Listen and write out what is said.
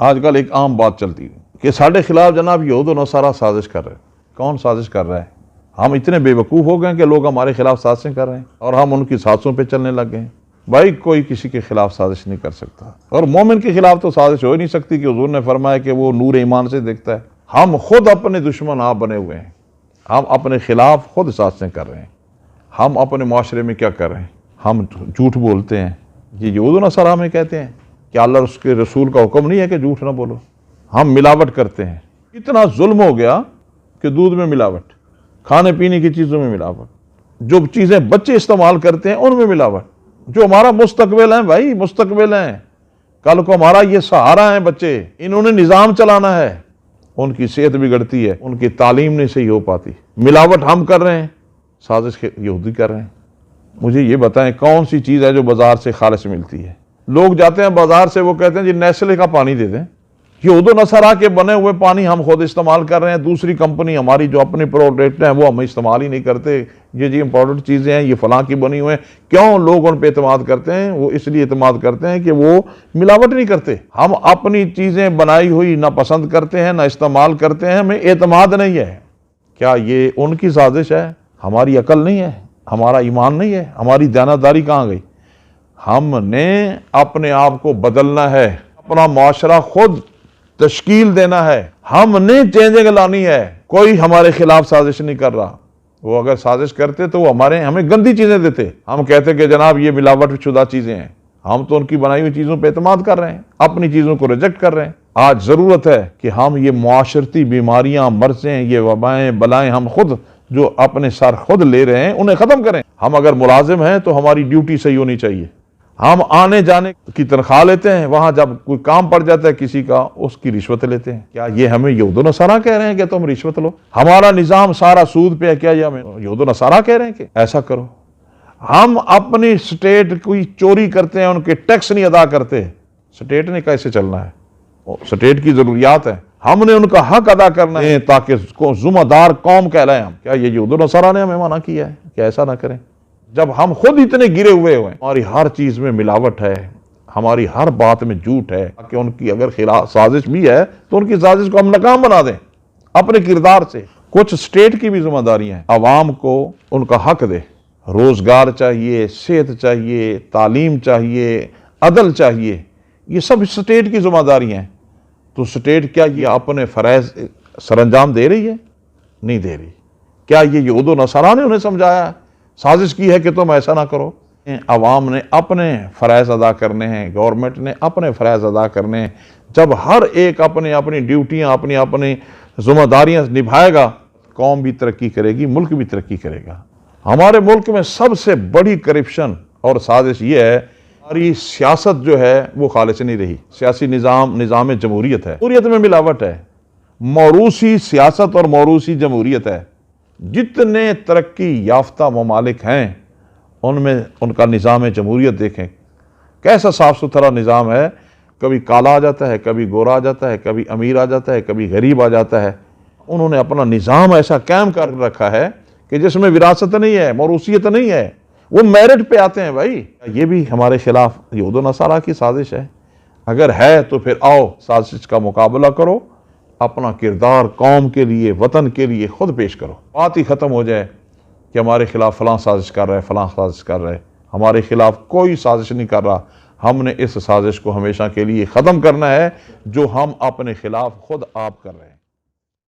آج کل ایک عام بات چلتی ہے کہ ساڑھے خلاف جناب یہود و نصارہ سازش کر رہے ہیں۔ کون سازش کر رہا ہے؟ ہم اتنے بے وقوف ہو گئے ہیں کہ لوگ ہمارے خلاف سازشیں کر رہے ہیں اور ہم ان کی سازشوں پہ چلنے لگ گئے ہیں۔ بھائی کوئی کسی کے خلاف سازش نہیں کر سکتا، اور مومن کے خلاف تو سازش ہو ہی نہیں سکتی کہ حضور نے فرمایا کہ وہ نور ایمان سے دیکھتا ہے۔ ہم خود اپنے دشمن آپ بنے ہوئے ہیں، ہم اپنے خلاف خود سازشیں کر رہے ہیں۔ ہم اپنے معاشرے میں کیا کر رہے ہیں؟ ہم جھوٹ بولتے ہیں۔ یہ یہود و نصارہ میں کہتے ہیں کہ اللہ اس کے رسول کا حکم نہیں ہے کہ جھوٹ نہ بولو۔ ہم ملاوٹ کرتے ہیں۔ اتنا ظلم ہو گیا کہ دودھ میں ملاوٹ، کھانے پینے کی چیزوں میں ملاوٹ، جو چیزیں بچے استعمال کرتے ہیں ان میں ملاوٹ، جو ہمارا مستقبل ہے بھائی، مستقبل ہیں، کل کو ہمارا یہ سہارا ہیں بچے، انہوں نے نظام چلانا ہے، ان کی صحت بگڑتی ہے، ان کی تعلیم نہیں صحیح ہو پاتی۔ ملاوٹ ہم کر رہے ہیں، سازش یہودی کر رہے ہیں۔ مجھے یہ بتائیں کون سی چیز ہے جو بازار سے خالص ملتی ہے؟ لوگ جاتے ہیں بازار سے، وہ کہتے ہیں جی نیسلے کا پانی دے دیں۔ یہود و نصارہ کے بنے ہوئے پانی ہم خود استعمال کر رہے ہیں، دوسری کمپنی ہماری جو اپنی پروڈکٹ ہیں وہ ہم استعمال ہی نہیں کرتے۔ یہ امپورٹنٹ چیزیں ہیں، یہ فلاں کی بنی ہوئے ہیں۔ کیوں لوگ ان پہ اعتماد کرتے ہیں؟ وہ اس لیے اعتماد کرتے ہیں کہ وہ ملاوٹ نہیں کرتے۔ ہم اپنی چیزیں بنائی ہوئی نہ پسند کرتے ہیں، نہ استعمال کرتے ہیں، ہمیں اعتماد نہیں ہے۔ کیا یہ ان کی سازش ہے؟ ہماری عقل نہیں ہے، ہمارا ایمان نہیں ہے، ہماری دیانتداری کہاں گئی؟ ہم نے اپنے آپ کو بدلنا ہے، اپنا معاشرہ خود تشکیل دینا ہے، ہم نے چینجنگ لانی ہے۔ کوئی ہمارے خلاف سازش نہیں کر رہا۔ وہ اگر سازش کرتے تو وہ ہمیں گندی چیزیں دیتے۔ ہم کہتے کہ جناب یہ ملاوٹ شدہ چیزیں ہیں، ہم تو ان کی بنائی ہوئی چیزوں پہ اعتماد کر رہے ہیں، اپنی چیزوں کو ریجیکٹ کر رہے ہیں۔ آج ضرورت ہے کہ ہم یہ معاشرتی بیماریاں، مرضیں، یہ وبائیں، بلائیں ہم خود جو اپنے سر خود لے رہے ہیں انہیں ختم کریں۔ ہم اگر ملازم ہیں تو ہماری ڈیوٹی صحیح ہونی چاہیے۔ ہم آنے جانے کی تنخواہ لیتے ہیں، وہاں جب کوئی کام پڑ جاتا ہے کسی کا، اس کی رشوت لیتے ہیں۔ کیا یہ ہمیں یہود و نصارہ کہہ رہے ہیں کہ تم رشوت لو؟ ہمارا نظام سارا سود پہ ہے، کیا یہ ہمیں یہود و نصارہ کہہ رہے ہیں کہ ایسا کرو؟ ہم اپنی سٹیٹ کوئی چوری کرتے ہیں، ان کے ٹیکس نہیں ادا کرتے۔ سٹیٹ نے کیسے چلنا ہے؟ سٹیٹ کی ضروریات ہیں، ہم نے ان کا حق ادا کرنا ہے تاکہ ذمہ دار قوم کہلائیں ہم۔ کیا یہ یہود و نصارہ نے ہمیں منع کیا ہے کہ ایسا نہ کریں؟ جب ہم خود اتنے گرے ہوئے ہیں، ہماری ہر چیز میں ملاوٹ ہے، ہماری ہر بات میں جھوٹ ہے، کہ ان کی اگر خلاف سازش بھی ہے تو ان کی سازش کو ہم ناکام بنا دیں اپنے کردار سے۔ کچھ سٹیٹ کی بھی ذمہ داریاں ہیں، عوام کو ان کا حق دے، روزگار چاہیے، صحت چاہیے، تعلیم چاہیے، عدل چاہیے، یہ سب سٹیٹ کی ذمہ داریاں ہیں۔ تو سٹیٹ کیا یہ اپنے فرائض سر انجام دے رہی ہے؟ نہیں دے رہی۔ کیا یہ یہود و نصارہ نے انہیں سمجھایا، سازش کی ہے کہ تم ایسا نہ کرو؟ عوام نے اپنے فرائض ادا کرنے ہیں، گورنمنٹ نے اپنے فرائض ادا کرنے ہیں۔ جب ہر ایک اپنی ڈیوٹیاں، اپنی ذمہ داریاں نبھائے گا، قوم بھی ترقی کرے گی، ملک بھی ترقی کرے گا۔ ہمارے ملک میں سب سے بڑی کرپشن اور سازش یہ ہے، ہماری سیاست جو ہے وہ خالص نہیں رہی۔ سیاسی نظام جمہوریت ہے، جمہوریت میں ملاوٹ ہے، موروثی سیاست اور موروثی جمہوریت ہے۔ جتنے ترقی یافتہ ممالک ہیں ان میں ان کا نظام جمہوریت دیکھیں کیسا صاف ستھرا نظام ہے۔ کبھی کالا آ جاتا ہے، کبھی گورا آ جاتا ہے، کبھی امیر آ جاتا ہے، کبھی غریب آ جاتا ہے۔ انہوں نے اپنا نظام ایسا قائم کر رکھا ہے کہ جس میں وراثت نہیں ہے، موروثیت نہیں ہے، وہ میرٹ پہ آتے ہیں۔ بھائی یہ بھی ہمارے خلاف یہود و نصارہ کی سازش ہے؟ اگر ہے تو پھر آؤ سازش کا مقابلہ کرو، اپنا کردار قوم کے لیے، وطن کے لیے خود پیش کرو۔ بات ہی ختم ہو جائے کہ ہمارے خلاف فلاں سازش کر رہا ہے، فلاں سازش کر رہا ہے۔ ہمارے خلاف کوئی سازش نہیں کر رہا۔ ہم نے اس سازش کو ہمیشہ کے لیے ختم کرنا ہے جو ہم اپنے خلاف خود آپ کر رہے ہیں۔